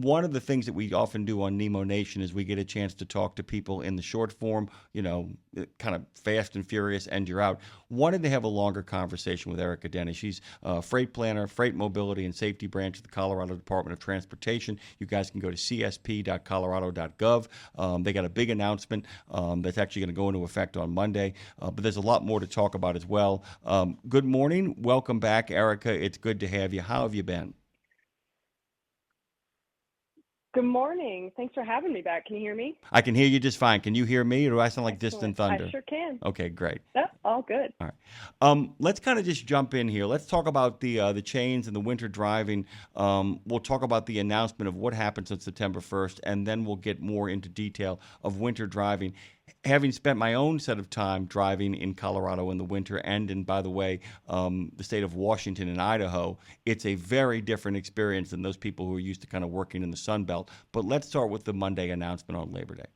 one of the things that we often do on Nemo Nation is we get a chance to talk to people in the short form, kind of fast and furious, and you're out. Wanted to have a longer conversation with Erica Denney. She's a freight planner, freight mobility and safety branch of the Colorado Department of Transportation. You guys can go to csp.colorado.gov. They got a big announcement that's actually going to go into effect on Monday, but there's a lot more to talk about as well. Good morning. Welcome back, Erica. It's good to have you. How have you been? Good morning. Thanks for having me back. Can you hear me? I can hear you just fine. Can you hear me, or do I sound like Excellent. distant thunder? I sure can. Okay, great. Yep, all good. All right. Let's kind of just jump in here. Let's talk about the chains and the winter driving. We'll talk about the announcement of what happens on September 1st, and then we'll get more into detail of winter driving. Having spent my own set of time driving in Colorado in the winter, and in, by the way, the state of Washington and Idaho, it's a very different experience than those people who are used to kind of working in the Sun Belt. But let's start with the Monday announcement on Labor Day.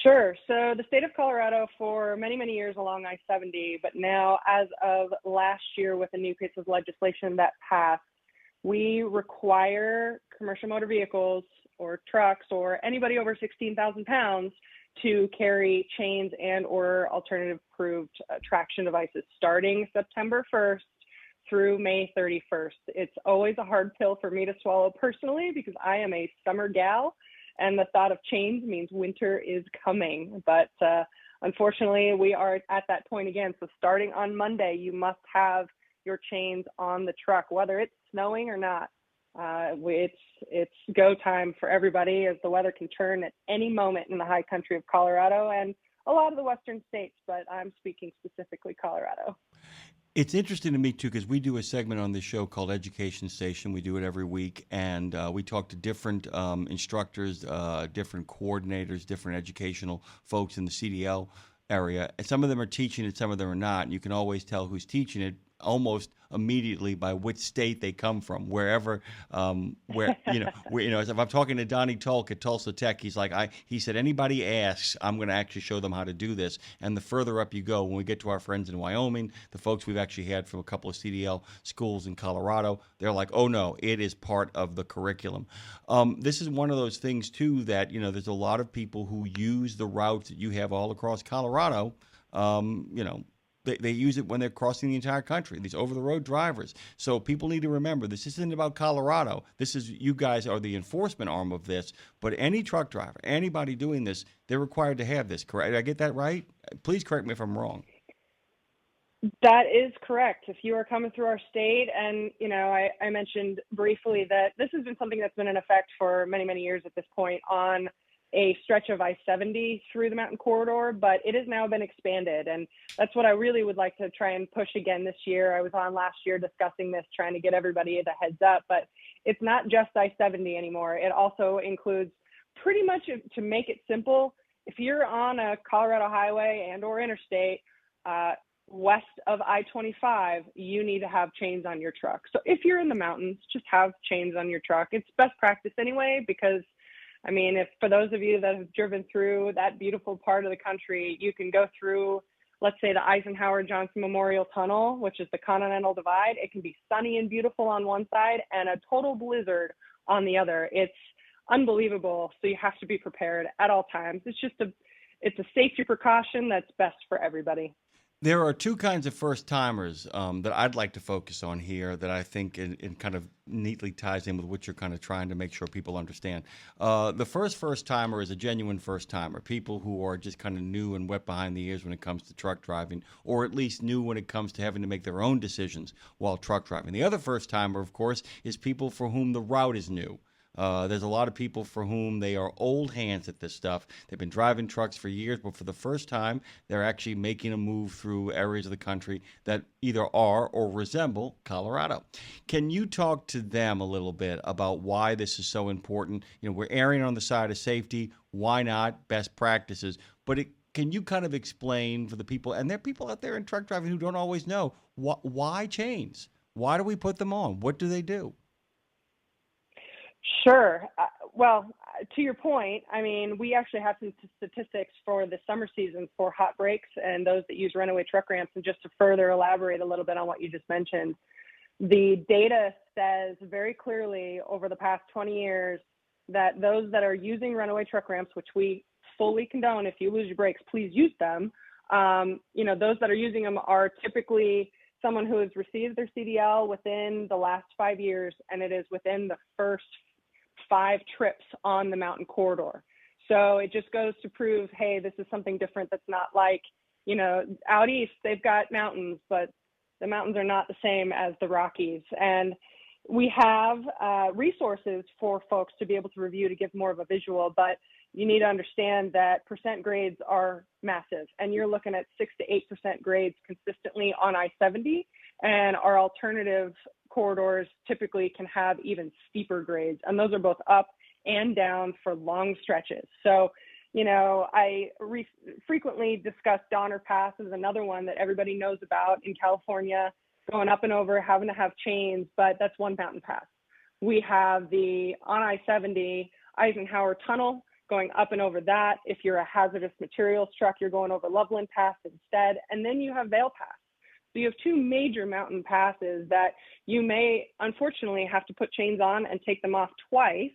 Sure. So the state of Colorado for many, many years along I-70, but now as of last year with a new piece of legislation that passed, we require commercial motor vehicles or trucks or anybody over 16,000 pounds to carry chains and or alternative approved traction devices starting September 1st through May 31st. It's always a hard pill for me to swallow personally because I am a summer gal and the thought of chains means winter is coming. But unfortunately, we are at that point again. So starting on Monday, you must have your chains on the truck, whether it's snowing or not. It's go time for everybody as the weather can turn at any moment in the high country of Colorado and a lot of the western states, but I'm speaking specifically Colorado. It's interesting to me, too, because we do a segment on this show called Education Station. We do it every week, and we talk to different instructors, different coordinators, different educational folks in the CDL area. And some of them are teaching it, some of them are not. And you can always tell who's teaching it almost immediately by which state they come from, wherever, if I'm talking to Donnie Tulk at Tulsa Tech, he said, anybody asks, I'm going to actually show them how to do this. And the further up you go, when we get to our friends in Wyoming, the folks we've actually had from a couple of CDL schools in Colorado, they're like, oh no, it is part of the curriculum. This is one of those things too that, there's a lot of people who use the routes that you have all across Colorado, They use it when they're crossing the entire country, these over-the-road drivers. So people need to remember, this isn't about Colorado. You guys are the enforcement arm of this. But any truck driver, anybody doing this, they're required to have this, correct? Did I get that right? Please correct me if I'm wrong. That is correct. If you are coming through our state, and, I mentioned briefly that this has been something that's been in effect for many, many years at this point on a stretch of I-70 through the mountain corridor, but it has now been expanded. And that's what I really would like to try and push again this year. I was on last year discussing this, trying to get everybody the heads up, but it's not just I-70 anymore. It also includes pretty much, to make it simple, if you're on a Colorado highway and or interstate, west of I-25, you need to have chains on your truck. So if you're in the mountains, just have chains on your truck. It's best practice anyway, because if for those of you that have driven through that beautiful part of the country, you can go through, let's say, the Eisenhower Johnson Memorial Tunnel, which is the Continental Divide. It can be sunny and beautiful on one side and a total blizzard on the other. It's unbelievable. So you have to be prepared at all times. It's a safety precaution that's best for everybody. There are two kinds of first-timers that I'd like to focus on here that I think it kind of neatly ties in with what you're kind of trying to make sure people understand. The first-timer is a genuine first-timer, people who are just kind of new and wet behind the ears when it comes to truck driving, or at least new when it comes to having to make their own decisions while truck driving. The other first-timer, of course, is people for whom the route is new. There's a lot of people for whom they are old hands at this stuff. They've been driving trucks for years, but for the first time, they're actually making a move through areas of the country that either are or resemble Colorado. Can you talk to them a little bit about why this is so important? We're erring on the side of safety. Why not? Best practices. But can you kind of explain for the people, and there are people out there in truck driving who don't always know, why chains? Why do we put them on? What do they do? Sure. To your point, we actually have some statistics for the summer season for hot breaks and those that use runaway truck ramps. And just to further elaborate a little bit on what you just mentioned, the data says very clearly over the past 20 years that those that are using runaway truck ramps, which we fully condone, if you lose your brakes, please use them. Those that are using them are typically someone who has received their CDL within the last 5 years, and it is within the first 5 trips on the mountain corridor. So it just goes to prove, hey, this is something different that's not like, out east, they've got mountains, but the mountains are not the same as the Rockies. And we have resources for folks to be able to review to give more of a visual, but you need to understand that percent grades are massive, and you're looking at 6 to 8% grades consistently on I-70, and our alternative corridors typically can have even steeper grades, and those are both up and down for long stretches. So, I frequently discuss Donner Pass as another one that everybody knows about in California, going up and over, having to have chains, but that's one mountain pass. We have the on I-70 Eisenhower Tunnel going up and over that. If you're a hazardous materials truck, you're going over Loveland Pass instead. And then you have Vail Pass. So you have 2 major mountain passes that you may unfortunately have to put chains on and take them off twice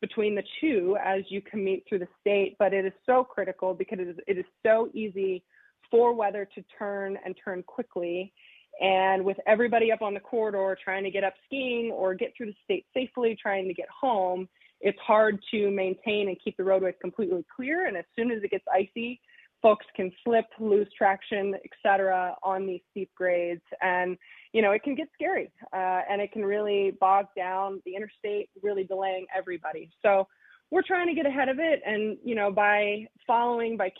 between the 2 as you commute through the state. But it is so critical because it is so easy for weather to turn and turn quickly. And with everybody up on the corridor trying to get up skiing or get through the state safely, trying to get home, it's hard to maintain and keep the roadways completely clear. And as soon as it gets icy, folks can slip, lose traction, et cetera, on these steep grades. And, it can get scary and it can really bog down the interstate, really delaying everybody. So we're trying to get ahead of it. And, by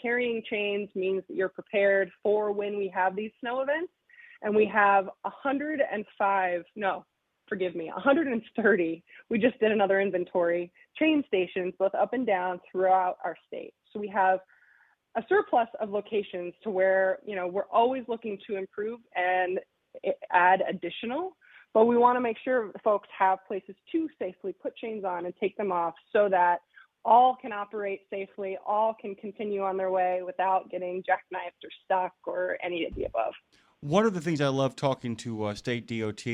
carrying chains means that you're prepared for when we have these snow events. And we have 130, we just did another inventory, train stations, both up and down throughout our state. So we have a surplus of locations to where, we're always looking to improve and add additional, but we want to make sure folks have places to safely put chains on and take them off so that all can operate safely, all can continue on their way without getting jackknifed or stuck or any of the above. One of the things I love talking to state DOT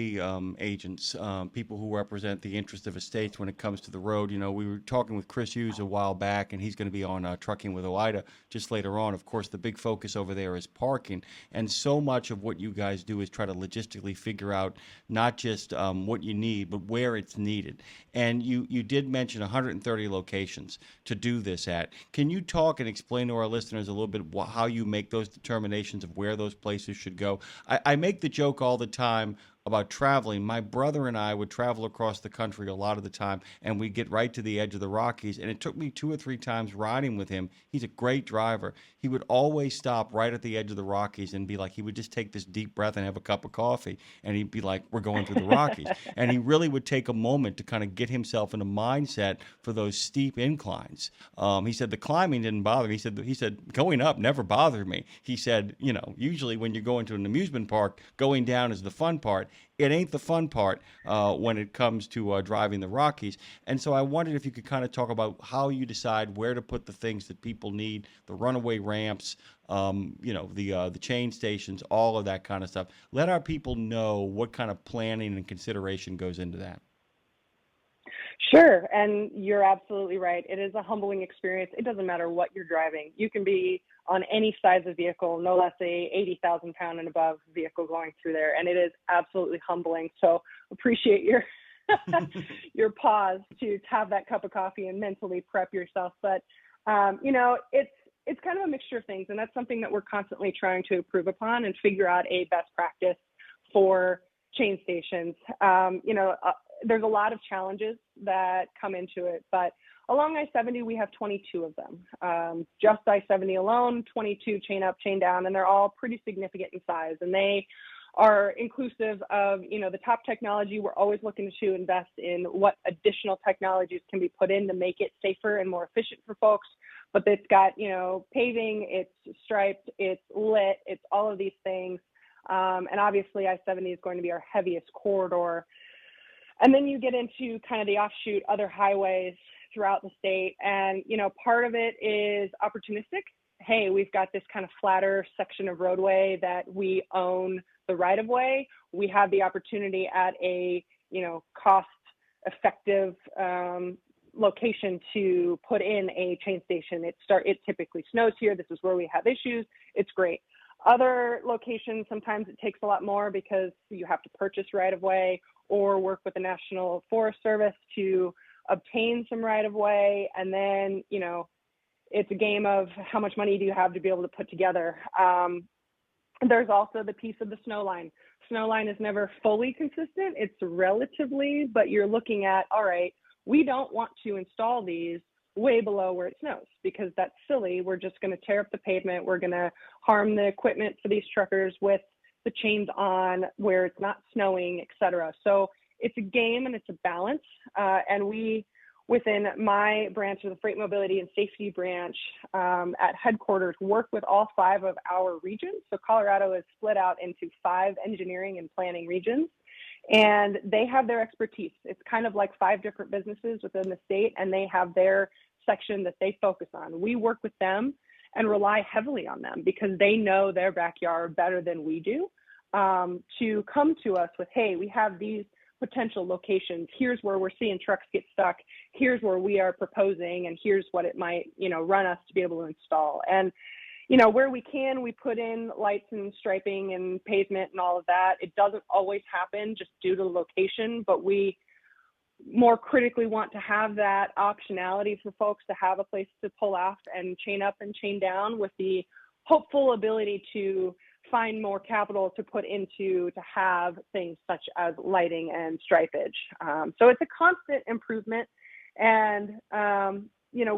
agents, people who represent the interest of estates when it comes to the road. We were talking with Chris Hughes a while back, and he's going to be on Trucking with OIDA just later on. Of course, the big focus over there is parking, and so much of what you guys do is try to logistically figure out not just what you need, but where it's needed. And you did mention 130 locations to do this at. Can you talk and explain to our listeners a little bit how you make those determinations of where those places should go? I make the joke all the time about traveling. My brother and I would travel across the country a lot of the time, and we'd get right to the edge of the Rockies, and it took me 2 or 3 times riding with him. He's a great driver. He would always stop right at the edge of the Rockies and be like, he would just take this deep breath and have a cup of coffee, and he'd be like, we're going through the Rockies. And he really would take a moment to kind of get himself in a mindset for those steep inclines. He said the climbing didn't bother me. He said going up never bothered me. He said, usually when you're going to an amusement park, going down is the fun part. It ain't the fun part when it comes to driving the Rockies. And so I wondered if you could kind of talk about how you decide where to put the things that people need, the runaway ramps, the chain stations, all of that kind of stuff. Let our people know what kind of planning and consideration goes into that. Sure, and you're absolutely right. It is a humbling experience. It doesn't matter what you're driving. You can be on any size of vehicle, no less a 80,000 pound and above vehicle going through there, and it is absolutely humbling. So appreciate your your pause to have that cup of coffee and mentally prep yourself. But it's kind of a mixture of things, and that's something that we're constantly trying to improve upon and figure out a best practice for chain stations. There's a lot of challenges that come into it, but along I-70, we have 22 of them. Just I-70 alone, 22 chain up, chain down, and they're all pretty significant in size. And they are inclusive of, the top technology. We're always looking to invest in what additional technologies can be put in to make it safer and more efficient for folks. But it's got, paving, it's striped, it's lit, it's all of these things. And obviously I-70 is going to be our heaviest corridor. And then you get into kind of the offshoot other highways throughout the state. And, part of it is opportunistic. Hey, we've got this kind of flatter section of roadway that we own the right of way. We have the opportunity at a cost effective location to put in a chain station. It typically snows here. This is where we have issues. It's great. Other locations, sometimes it takes a lot more because you have to purchase right of way or work with the National Forest Service to obtain some right of way. And then, it's a game of how much money do you have to be able to put together. There's also the piece of the snow line. Snow line is never fully consistent. It's relatively, but you're looking at, all right, we don't want to install these way below where it snows because that's silly. We're just going to tear up the pavement. We're going to harm the equipment for these truckers with the chains on where it's not snowing, et cetera. So it's a game and it's a balance. And we, within my branch of the Freight Mobility and Safety branch at headquarters, work with all 5 of our regions. So Colorado is split out into 5 engineering and planning regions, and they have their expertise. It's kind of like 5 different businesses within the state, and they have their section that they focus on. We work with them and rely heavily on them because they know their backyard better than we do, to come to us with, hey, we have these potential locations. Here's where we're seeing trucks get stuck. Here's where we are proposing, and here's what it might, run us to be able to install. And, where we can, we put in lights and striping and pavement and all of that. It doesn't always happen just due to the location, but we more critically want to have that optionality for folks to have a place to pull off and chain up and chain down, with the hopeful ability to find more capital to put into to have things such as lighting and stripage. So it's a constant improvement. And,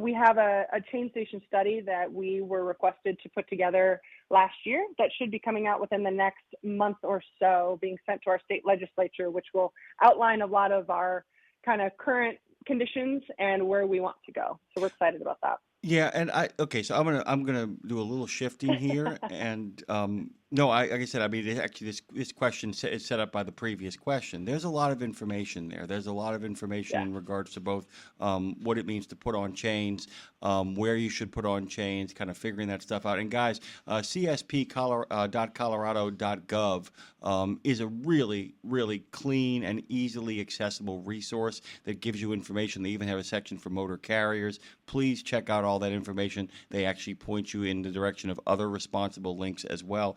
we have a chain station study that we were requested to put together last year that should be coming out within the next month or so, being sent to our state legislature, which will outline a lot of our kind of current conditions and where we want to go. So we're excited about that. Yeah, and so I'm gonna do a little shifting here, and no, like I said, I mean, actually, this question is set up by the previous question. There's a lot of information there. There's a lot of information in regards to both what it means to put on chains, where you should put on chains, kind of figuring that stuff out. And guys, csp.colorado.gov is a really, really clean and easily accessible resource that gives you information. They even have a section for motor carriers. Please check out all that information. They actually point you in the direction of other responsible links as well.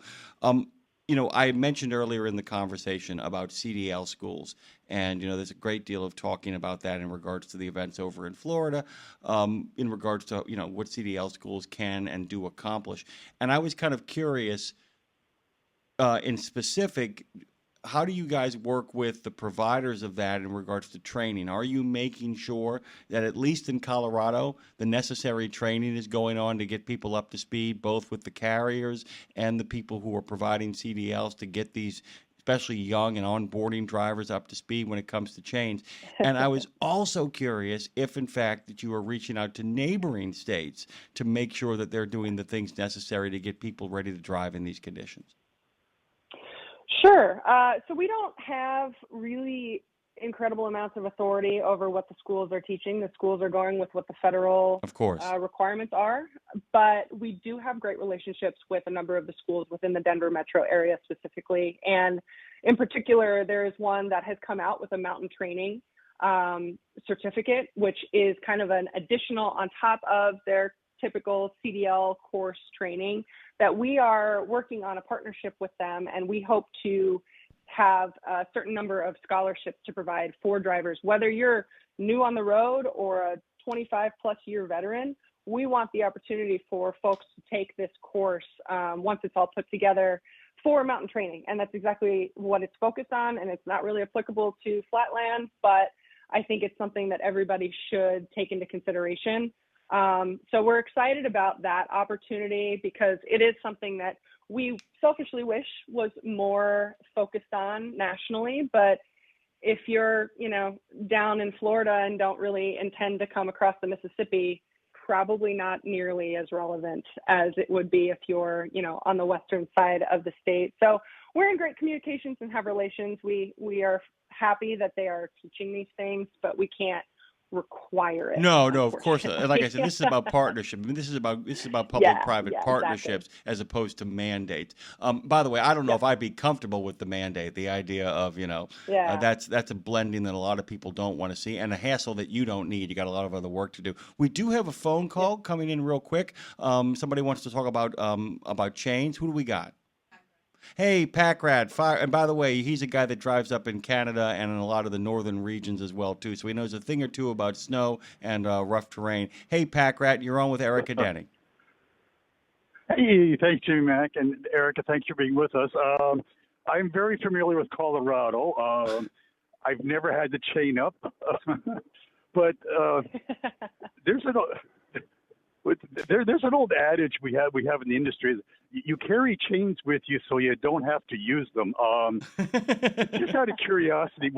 I mentioned earlier in the conversation about CDL schools, and there's a great deal of talking about that in regards to the events over in Florida, in regards to what CDL schools can and do accomplish. And I was kind of curious, in specific, how do you guys work with the providers of that in regards to training? Are you making sure that, at least in Colorado, the necessary training is going on to get people up to speed, both with the carriers and the people who are providing CDLs, to get these, especially young and onboarding drivers, up to speed when it comes to chains? And I was also curious if, in fact, that you are reaching out to neighboring states to make sure that they're doing the things necessary to get people ready to drive in these conditions. Sure. So we don't have really incredible amounts of authority over what the schools are teaching. The schools are going with what the federal requirements are, but we do have great relationships with a number of the schools within the Denver metro area specifically. And in particular, there is one that has come out with a mountain training certificate, which is kind of an additional on top of their typical CDL course training, that we are working on a partnership with them, and we hope to have a certain number of scholarships to provide for drivers. Whether you're new on the road or a 25 plus year veteran, we want the opportunity for folks to take this course once it's all put together for mountain training. And that's exactly what it's focused on, and it's not really applicable to flatland, but I think it's something that everybody should take into consideration. So we're excited about that opportunity because it is something that we selfishly wish was more focused on nationally. But if you're, down in Florida and don't really intend to come across the Mississippi, probably not nearly as relevant as it would be if you're, on the western side of the state. So we're in great communications and have relations. We are happy that they are teaching these things, but we can't require it. No, no, of course not. And like I said, Unfortunately. this is about partnership. I mean, this is about Yeah, public-private yeah, exactly. partnerships as opposed to mandates. By the way, I don't know if Yep. I'd be comfortable with the mandate. The idea of Yeah. that's a blending that a lot of people don't want to see, and a hassle that you don't need. You got a lot of other work to do. We do have a phone Yep. call coming in real quick. Somebody wants to talk about chains. Who do we got? Hey, Packrat, fire. And by the way, he's a guy that drives up in Canada and in a lot of the northern regions as well, too. So he knows a thing or two about snow and rough terrain. Hey, Packrat, you're on with Erica Denney. Hey, thanks, Jimmy Mack, and Erica. Thanks for being with us. I'm very familiar with Colorado. I've never had to chain up, but there's an there's an old adage we have in the industry: you carry chains with you so you don't have to use them. Just out of curiosity,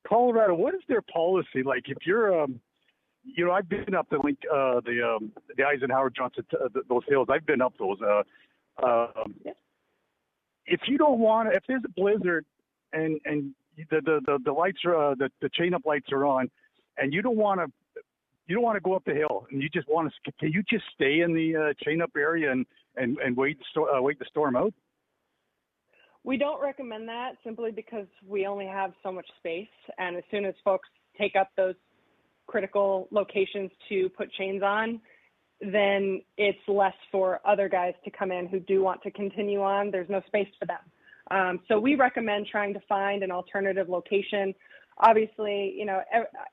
Colorado, what is their policy like? If you're I've been up the Eisenhower Johnson, those hills. I've been up those. If you don't want, if there's a blizzard and the lights are the chain up lights are on, and you don't want to go up the hill, and you just want to, can you just stay in the chain up area and wait the storm out? We don't recommend that simply because we only have so much space, and as soon as folks take up those critical locations to put chains on, then it's less for other guys to come in who do want to continue on. There's no space for them. So we recommend trying to find an alternative location. Obviously,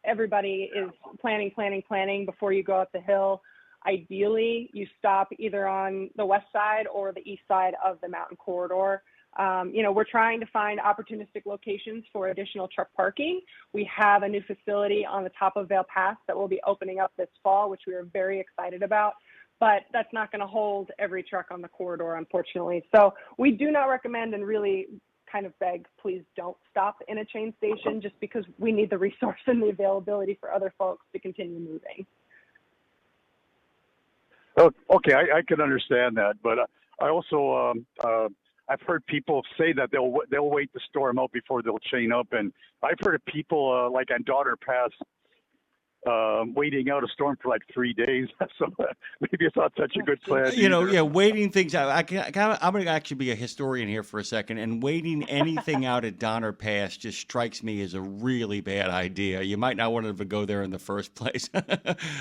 everybody is planning before you go up the hill. Ideally, you stop either on the west side or the east side of the mountain corridor. We're trying to find opportunistic locations for additional truck parking. We have a new facility on the top of Vail Pass that will be opening up this fall, which we are very excited about, but that's not going to hold every truck on the corridor, unfortunately. So we do not recommend, and really kind of beg, please don't stop in a chain station, just because we need the resource and the availability for other folks to continue moving. Oh, okay, I can understand that, but I also I've heard people say that they'll wait the storm out before they'll chain up, and I've heard of people like on Daughter Pass waiting out a storm for like 3 days. So maybe it's not such a good plan. Waiting things out. I'm going to actually be a historian here for a second, and waiting anything out at Donner Pass just strikes me as a really bad idea. You might not want to go there in the first place.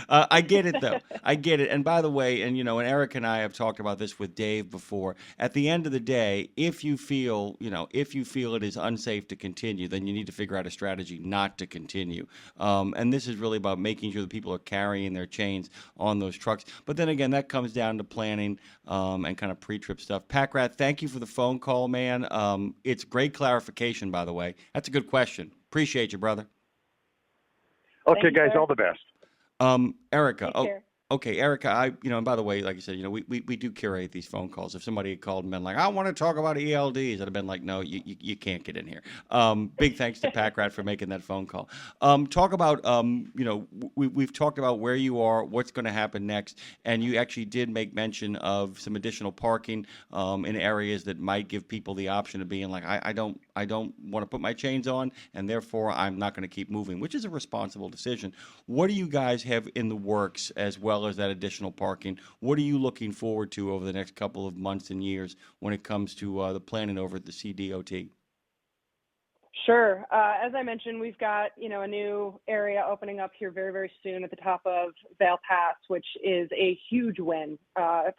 I get it, though. I get it. And by the way, and Eric and I have talked about this with Dave before. At the end of the day, if you feel it is unsafe to continue, then you need to figure out a strategy not to continue. And this is really about making sure that people are carrying their chains on those trucks. But then again, that comes down to planning and kind of pre-trip stuff. Packrat, thank you for the phone call, man. It's great clarification, by the way. That's a good question. Appreciate you, brother. Okay, guys, sir. all the best. Erica. Take care. Okay, Erica, and by the way, like I said, we do curate these phone calls. If somebody had called and been like, I want to talk about ELDs, I'd have been like, no, you can't get in here. Big thanks to Packrat for making that phone call. Talk about, we've talked about where you are, what's going to happen next, and you actually did make mention of some additional parking in areas that might give people the option of being like, I don't want to put my chains on, and therefore I'm not going to keep moving, which is a responsible decision. What do you guys have in the works as well as that additional parking? What are you looking forward to over the next couple of months and years when it comes to the planning over at the CDOT? Sure. As I mentioned, we've got, a new area opening up here very, very soon at the top of Vail Pass, which is a huge win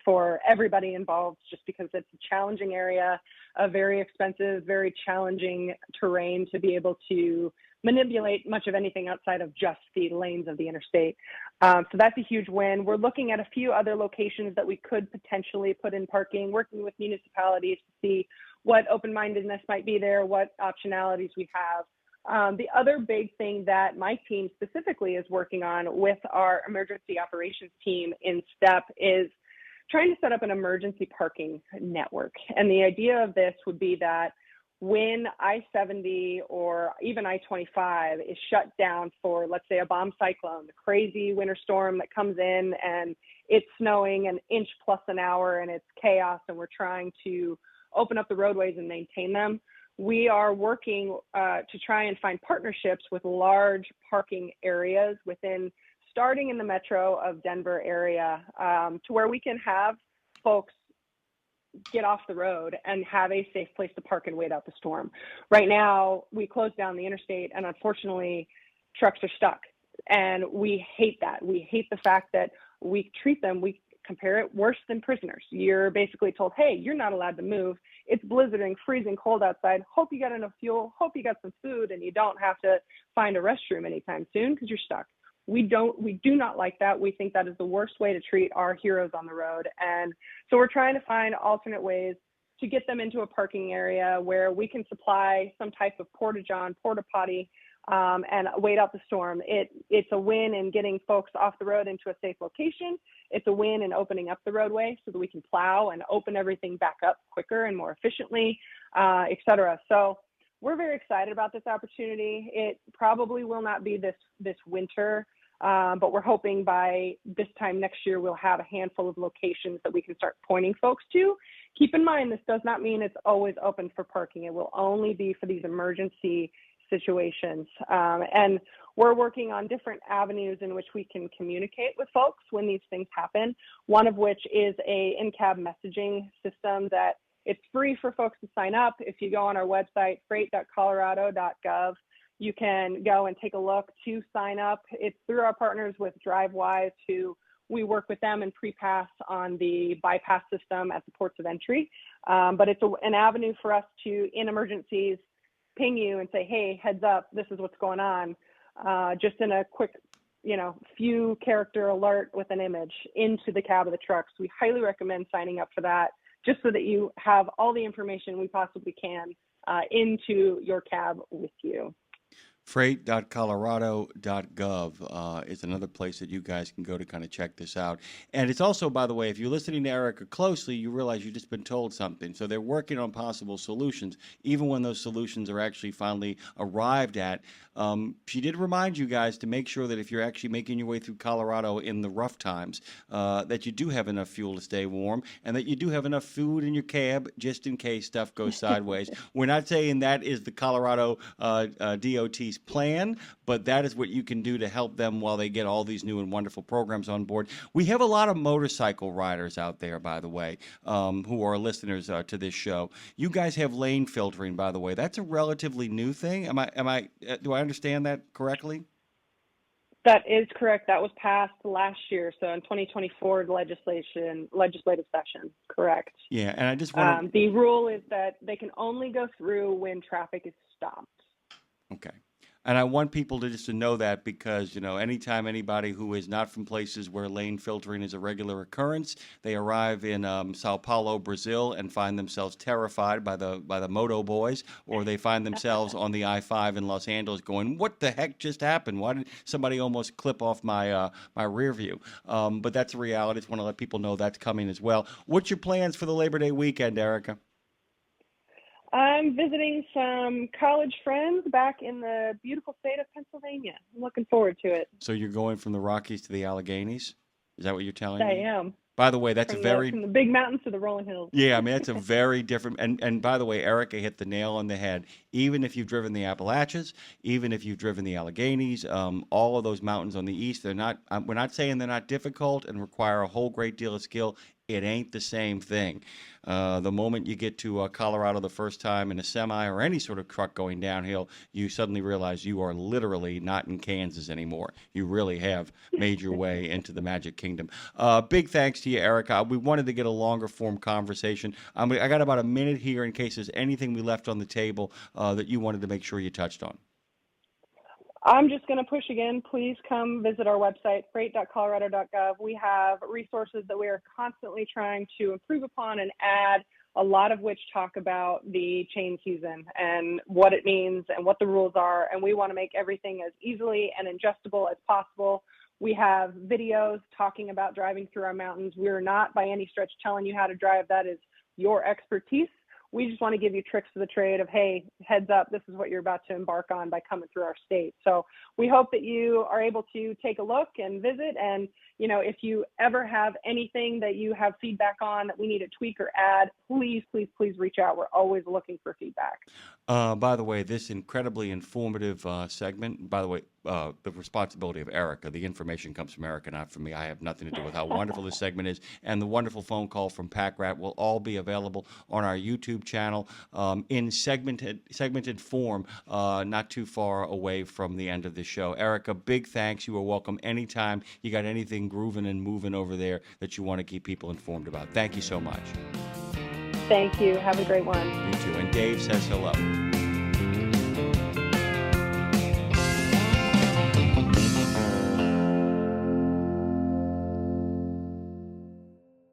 for everybody involved, just because it's a challenging area, a very expensive, very challenging terrain to be able to manipulate much of anything outside of just the lanes of the interstate. So that's a huge win. We're looking at a few other locations that we could potentially put in parking, working with municipalities to see what open-mindedness might be there, what optionalities we have. The other big thing that my team specifically is working on with our emergency operations team in STEP is trying to set up an emergency parking network. And the idea of this would be that when I-70 or even I-25 is shut down for, let's say, a bomb cyclone, the crazy winter storm that comes in and it's snowing an inch plus an hour and it's chaos and we're trying to open up the roadways and maintain them, we are working to try and find partnerships with large parking areas starting in the metro of Denver area, to where we can have folks get off the road and have a safe place to park and wait out the storm. Right now, we closed down the interstate, and unfortunately, trucks are stuck. And we hate that. We hate the fact that we compare it worse than prisoners. You're basically told, hey, you're not allowed to move. It's blizzarding, freezing cold outside. Hope you got enough fuel. Hope you got some food, and you don't have to find a restroom anytime soon because you're stuck. We do not like that. We think that is the worst way to treat our heroes on the road. And so we're trying to find alternate ways to get them into a parking area where we can supply some type of porta-john, porta-potty, and wait out the storm. It's a win in getting folks off the road into a safe location. It's a win in opening up the roadway so that we can plow and open everything back up quicker and more efficiently, et cetera. So we're very excited about this opportunity. It probably will not be this winter, but we're hoping by this time next year, we'll have a handful of locations that we can start pointing folks to. Keep in mind, this does not mean it's always open for parking. It will only be for these emergency situations. And we're working on different avenues in which we can communicate with folks when these things happen. One of which is a in-cab messaging system that it's free for folks to sign up. If you go on our website, freight.colorado.gov, you can go and take a look to sign up. It's through our partners with DriveWise, who we work with them and pre-pass on the bypass system at the ports of entry. But it's an avenue for us to, in emergencies, ping you and say, hey, heads up, this is what's going on. Just in a quick, few character alert with an image into the cab of the truck. So we highly recommend signing up for that, just so that you have all the information we possibly can into your cab with you. Freight.colorado.gov is another place that you guys can go to kind of check this out. And it's also, by the way, if you're listening to Erica closely, you realize you've just been told something. So they're working on possible solutions, even when those solutions are actually finally arrived at. She did remind you guys to make sure that if you're actually making your way through Colorado in the rough times, that you do have enough fuel to stay warm and that you do have enough food in your cab just in case stuff goes sideways. We're not saying that is the Colorado DOT's plan, but that is what you can do to help them while they get all these new and wonderful programs on board. We have a lot of motorcycle riders out there, by the way, who are listeners to this show. You guys have lane filtering, by the way. That's a relatively new thing. Do I understand that correctly? That is correct. That was passed last year, so in 2024 legislative session. Correct. Yeah, and I just want the rule is that they can only go through when traffic is stopped. Okay. And I want people to know that because, anytime anybody who is not from places where lane filtering is a regular occurrence, they arrive in Sao Paulo, Brazil, and find themselves terrified by the moto boys, or they find themselves on the I-5 in Los Angeles going, what the heck just happened? Why did somebody almost clip off my rear view? But that's a reality. I just want to let people know that's coming as well. What's your plans for the Labor Day weekend, Erica? I'm visiting some college friends back in the beautiful state of Pennsylvania. I'm looking forward to it. So you're going from the Rockies to the Alleghenies? Is that what you're telling me? I am. By the way, that's from the big mountains to the rolling hills. Yeah, that's a very different. And by the way, Erica hit the nail on the head. Even if you've driven the Appalachians, even if you've driven the Alleghenies, all of those mountains on the east, we're not saying they're not difficult and require a whole great deal of skill. It ain't the same thing. The moment you get to Colorado the first time in a semi or any sort of truck going downhill, you suddenly realize you are literally not in Kansas anymore. You really have made your way into the Magic Kingdom. Big thanks to you, Erica. We wanted to get a longer form conversation. I got about a minute here in case there's anything we left on the table that you wanted to make sure you touched on. I'm just going to push again. Please come visit our website, freight.colorado.gov. We have resources that we are constantly trying to improve upon and add, a lot of which talk about the chain season and what it means and what the rules are. And we want to make everything as easily and ingestible as possible. We have videos talking about driving through our mountains. We're not by any stretch telling you how to drive. That is your expertise. we just want to give you tricks of the trade of, hey, heads up, this is what you're about to embark on by coming through our state. So we hope that you are able to take a look and visit. And, you know, if you ever have anything that you have feedback on that we need to tweak or add, please, please, please reach out. We're always looking for feedback. By the way, this incredibly informative segment, by the way, the responsibility of Erica. The information comes from Erica, not from me. I have nothing to do with how wonderful this segment is. And the wonderful phone call from Pack Rat will all be available on our YouTube channel in segmented form, not too far away from the end of the show. Erica, big thanks. You are welcome anytime you got anything grooving and moving over there that you want to keep people informed about. Thank you so much. Thank you. Have a great one. You too. And Dave says hello.